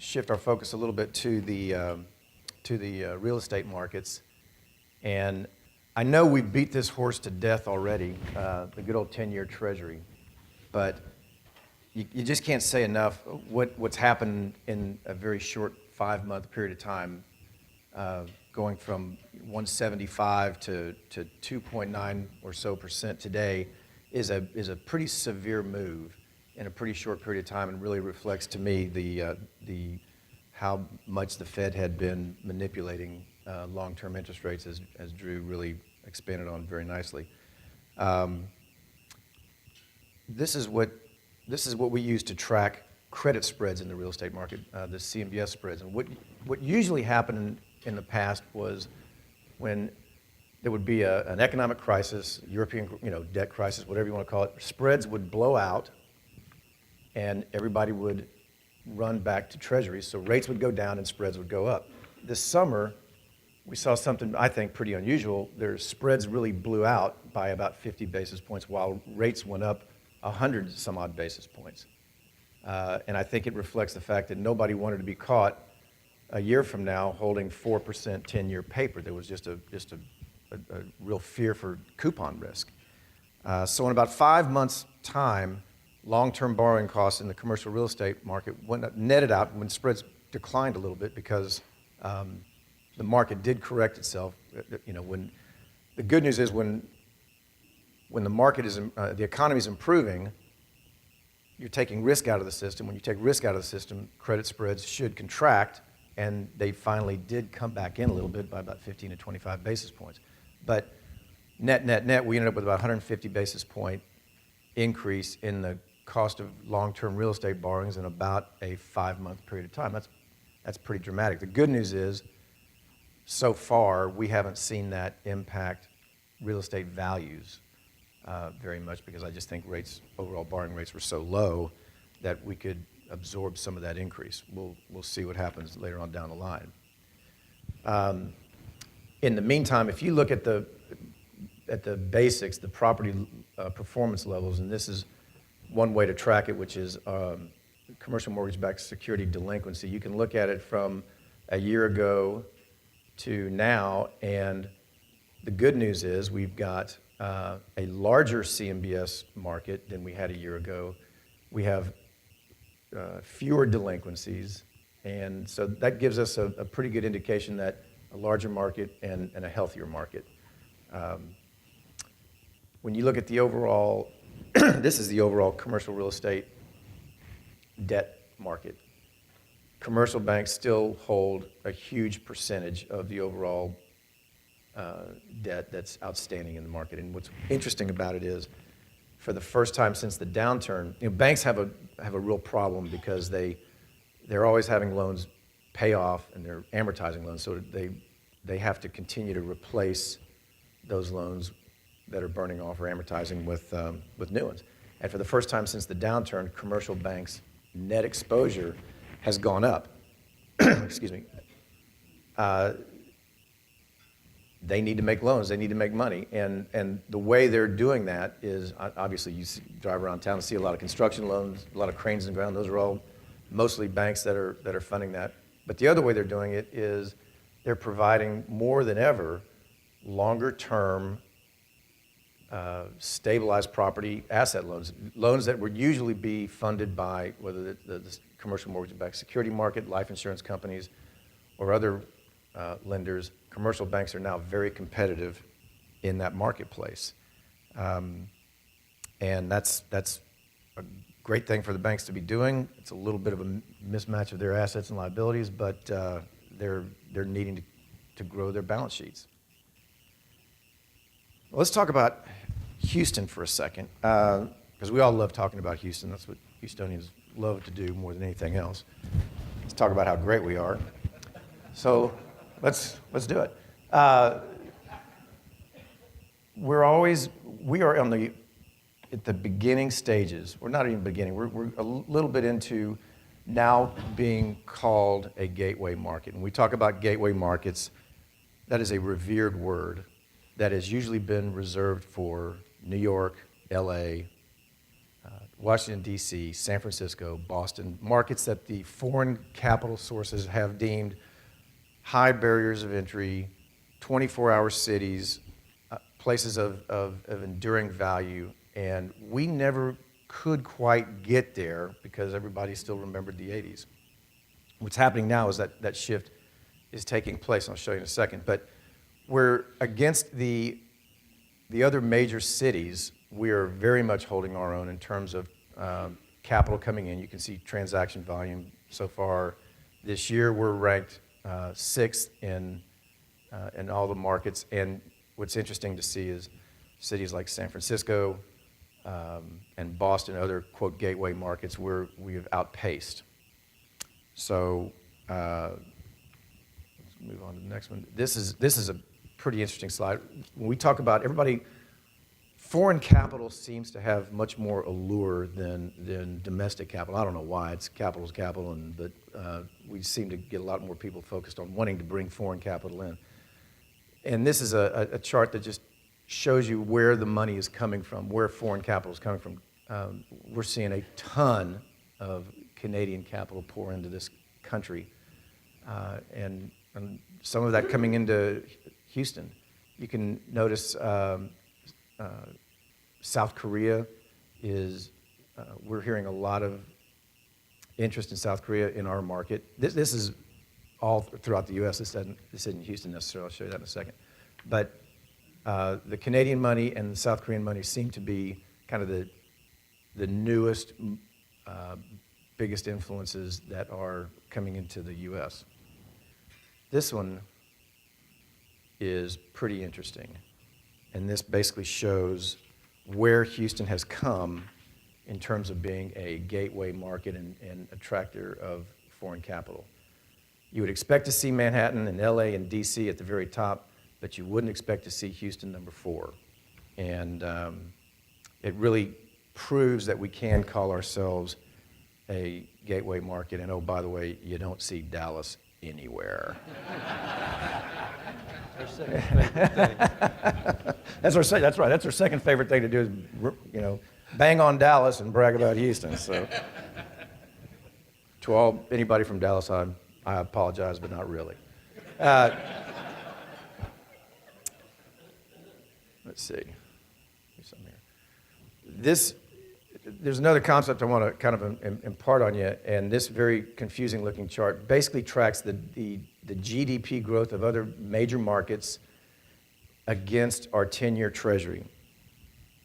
shift our focus a little bit to the real estate markets. And I know we beat this horse to death already, the good old 10-year Treasury, but you just can't say enough what's happened in a very short 5-month period of time, going from 175 to 2.9 or so percent today is a pretty severe move in a pretty short period of time, and really reflects to me the how much the Fed had been manipulating long-term interest rates, as Drew really expanded on very nicely. This is what we use to track credit spreads in the real estate market, the CMBS spreads. And what usually happened in the past was when there would be an economic crisis, European debt crisis, whatever you want to call it, spreads would blow out, and everybody would run back to treasuries. So rates would go down and spreads would go up. This summer, we saw something I think pretty unusual. Their spreads really blew out by about 50 basis points, while rates went up 100 some odd basis points. And I think it reflects the fact that nobody wanted to be caught a year from now holding 4% 10-year paper. There was just a real fear for coupon risk. So in about 5 months' time, long-term borrowing costs in the commercial real estate market netted out when spreads declined a little bit, because the market did correct itself. When the good news is when the market is the economy is improving, you're taking risk out of the system. When you take risk out of the system, credit spreads should contract, and they finally did come back in a little bit by about 15 to 25 basis points. But net, we ended up with about 150 basis point increase in the cost of long-term real estate borrowings in about a 5-month period of time. That's pretty dramatic. The good news is, so far, we haven't seen that impact real estate values very much, because I just think overall borrowing rates were so low that we could absorb some of that increase. We'll see what happens later on down the line. In the meantime, if you look at the basics, the property performance levels, and this is one way to track it, which is commercial mortgage-backed security delinquency. You can look at it from a year ago to now, and the good news is we've got a larger CMBS market than we had a year ago. We have fewer delinquencies, and so that gives us a pretty good indication that a larger market and a healthier market. When you look at the overall, this is the overall commercial real estate debt market. Commercial banks still hold a huge percentage of the overall debt that's outstanding in the market. And what's interesting about it is, for the first time since the downturn, banks have a real problem, because they're always having loans pay off, and they're amortizing loans, so they have to continue to replace those loans that are burning off or amortizing with new ones. And for the first time since the downturn, commercial banks' net exposure has gone up. Excuse me. They need to make loans. They need to make money. And the way they're doing that is, obviously, you drive around town and see a lot of construction loans, a lot of cranes in the ground. Those are all mostly banks that are funding that. But the other way they're doing it is they're providing more than ever longer-term stabilized property asset loans that would usually be funded by whether the commercial mortgage-backed security market, life insurance companies, or other lenders. Commercial banks are now very competitive in that marketplace, and that's a great thing for the banks to be doing. It's a little bit of a mismatch of their assets and liabilities, but they're needing to grow their balance sheets. Well, let's talk about Houston for a second, because we all love talking about Houston. That's what Houstonians love to do more than anything else. Let's talk about how great we are. So let's do it. We are at the beginning stages. We're not even beginning. We're a little bit into now being called a gateway market. And we talk about gateway markets. That is a revered word that has usually been reserved for New York, LA, Washington, D.C., San Francisco, Boston, markets that the foreign capital sources have deemed high barriers of entry, 24-hour cities, places of enduring value, and we never could quite get there because everybody still remembered the 80s. What's happening now is that shift is taking place, and I'll show you in a second, but we're against the other major cities. We are very much holding our own in terms of capital coming in. You can see transaction volume so far this year. We're ranked sixth in all the markets, and what's interesting to see is cities like San Francisco and Boston, other quote gateway markets, where we have outpaced. So let's move on to the next one. This is a pretty interesting slide. When we talk about everybody, foreign capital seems to have much more allure than domestic capital. I don't know why. It's capital is capital, but we seem to get a lot more people focused on wanting to bring foreign capital in. And this is a chart that just shows you where the money is coming from, where foreign capital is coming from. We're seeing a ton of Canadian capital pour into this country, and some of that coming into Houston. You can notice South Korea is, we're hearing a lot of interest in South Korea in our market. This is all throughout the U.S. This isn't Houston necessarily. I'll show you that in a second. But the Canadian money and the South Korean money seem to be kind of the newest, biggest influences that are coming into the U.S. This one is pretty interesting. And this basically shows where Houston has come in terms of being a gateway market and attractor of foreign capital. You would expect to see Manhattan and LA and DC at the very top, but you wouldn't expect to see Houston number 4. And it really proves that we can call ourselves a gateway market. And oh, by the way, you don't see Dallas anywhere. That's right. That's our second favorite thing to do is, bang on Dallas and brag about Houston. So, to anybody from Dallas, I apologize, but not really. Let's see. There's another concept I want to kind of impart on you, and this very confusing looking chart basically tracks the GDP growth of other major markets against our 10-year treasury.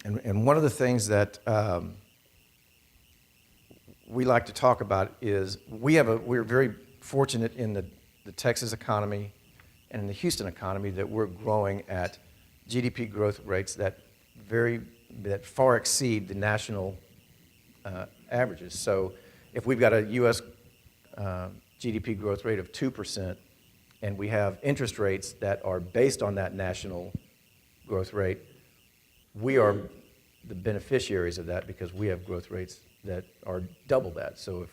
And one of the things that we like to talk about is we're very fortunate in the Texas economy and in the Houston economy that we're growing at GDP growth rates that far exceed the national averages. So if we've got a U.S. GDP growth rate of 2%, and we have interest rates that are based on that national growth rate, we are the beneficiaries of that because we have growth rates that are double that. So if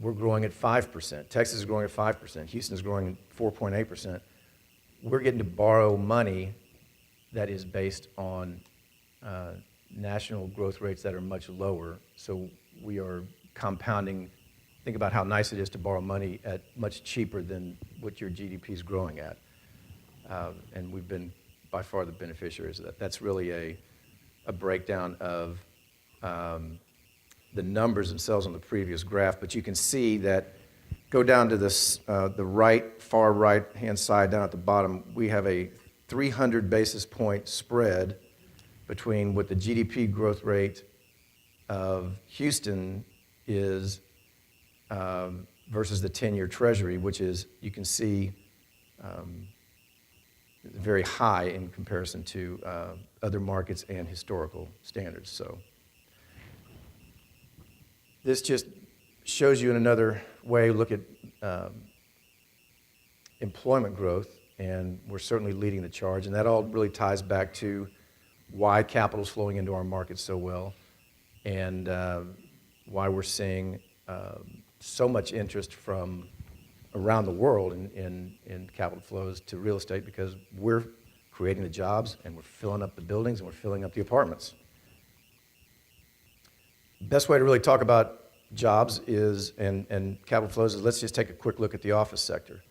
we're growing at 5%, Texas is growing at 5%, Houston is growing at 4.8%, we're getting to borrow money that is based on national growth rates that are much lower. So we are compounding. Think about how nice it is to borrow money at much cheaper than what your GDP is growing at. And we've been by far the beneficiaries of that. That's really a breakdown of the numbers themselves on the previous graph, but you can see that go down to this, far right-hand side down at the bottom, we have a 300 basis point spread between what the GDP growth rate of Houston is versus the 10-year treasury, which is, you can see, very high in comparison to other markets and historical standards. So this just shows you in another way, look at employment growth, and we're certainly leading the charge, and that all really ties back to why capital is flowing into our markets so well, and why we're seeing so much interest from around the world in capital flows to real estate, because we're creating the jobs and we're filling up the buildings and we're filling up the apartments. Best way to really talk about jobs is and capital flows is let's just take a quick look at the office sector.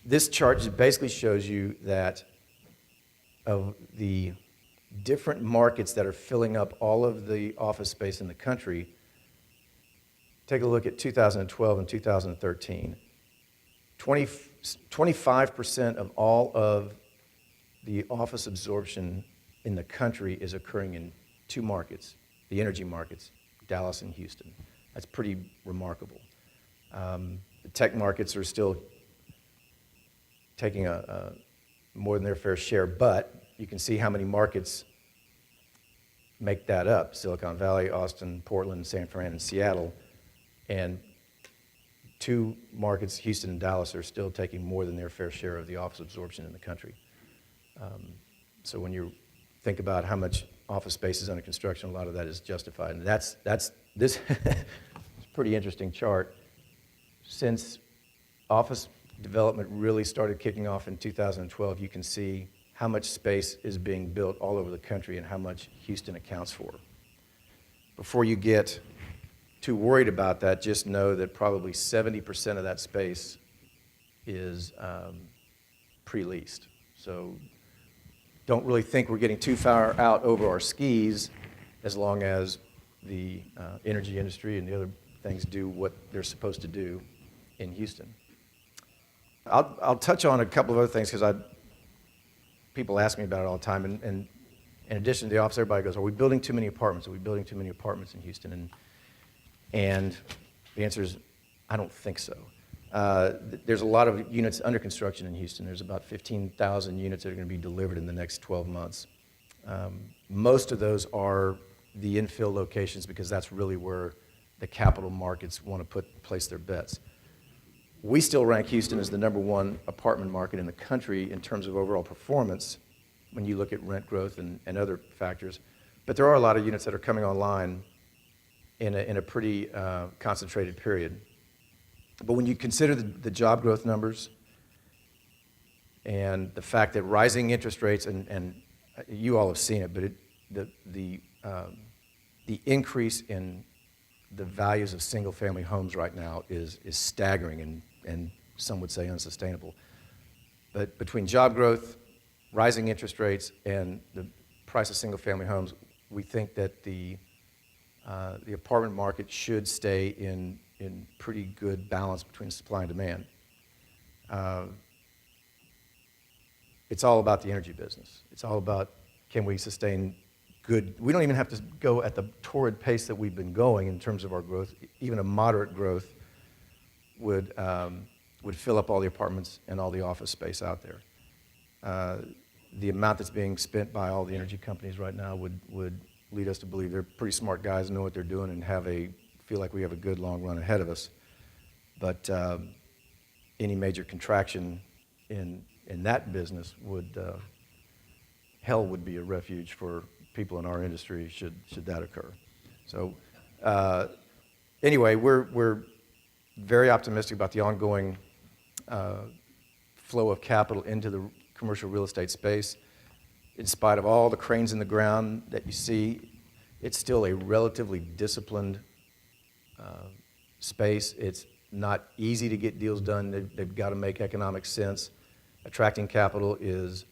This chart just basically shows you that of the different markets that are filling up all of the office space in the country. Take a look at 2012 and 2013. 25% of all of the office absorption in the country is occurring in two markets, the energy markets, Dallas and Houston. That's pretty remarkable. The tech markets are still taking a more than their fair share, but you can see how many markets make that up. Silicon Valley, Austin, Portland, San Fran, and Seattle. And two markets, Houston and Dallas, are still taking more than their fair share of the office absorption in the country. So when you think about how much office space is under construction, a lot of that is justified. And that's this it's a pretty interesting chart. Since office development really started kicking off in 2012, you can see how much space is being built all over the country and how much Houston accounts for. Before you get too worried about that, just know that probably 70% of that space is pre-leased. So don't really think we're getting too far out over our skis as long as the energy industry and the other things do what they're supposed to do in Houston. I'll touch on a couple of other things because people ask me about it all the time. And in addition to the office, everybody goes, are we building too many apartments? Are we building too many apartments in Houston? And the answer is, I don't think so. There's a lot of units under construction in Houston. There's about 15,000 units that are going to be delivered in the next 12 months. Most of those are the infill locations because that's really where the capital markets want to place their bets. We still rank Houston as the #1 apartment market in the country in terms of overall performance when you look at rent growth and other factors. But there are a lot of units that are coming online in a pretty concentrated period. But when you consider the job growth numbers and the fact that rising interest rates, and you all have seen it, but the increase in the values of single-family homes right now is staggering and some would say unsustainable. But between job growth, rising interest rates, and the price of single-family homes, we think that the apartment market should stay in pretty good balance between supply and demand. It's all about the energy business. It's all about, can we sustain good? We don't even have to go at the torrid pace that we've been going in terms of our growth. Even a moderate growth would fill up all the apartments and all the office space out there. The amount that's being spent by all the energy companies right now would lead us to believe they're pretty smart guys, know what they're doing, and feel like we have a good long run ahead of us. But any major contraction in that business hell would be a refuge for people in our industry should that occur. So anyway, we're very optimistic about the ongoing flow of capital into the commercial real estate space. In spite of all the cranes in the ground that you see, it's still a relatively disciplined space. It's not easy to get deals done. They've got to make economic sense. Attracting capital is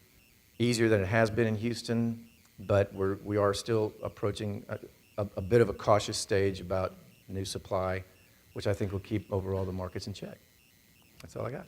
easier than it has been in Houston, but we are still approaching a bit of a cautious stage about new supply, which I think will keep overall the markets in check. That's all I got.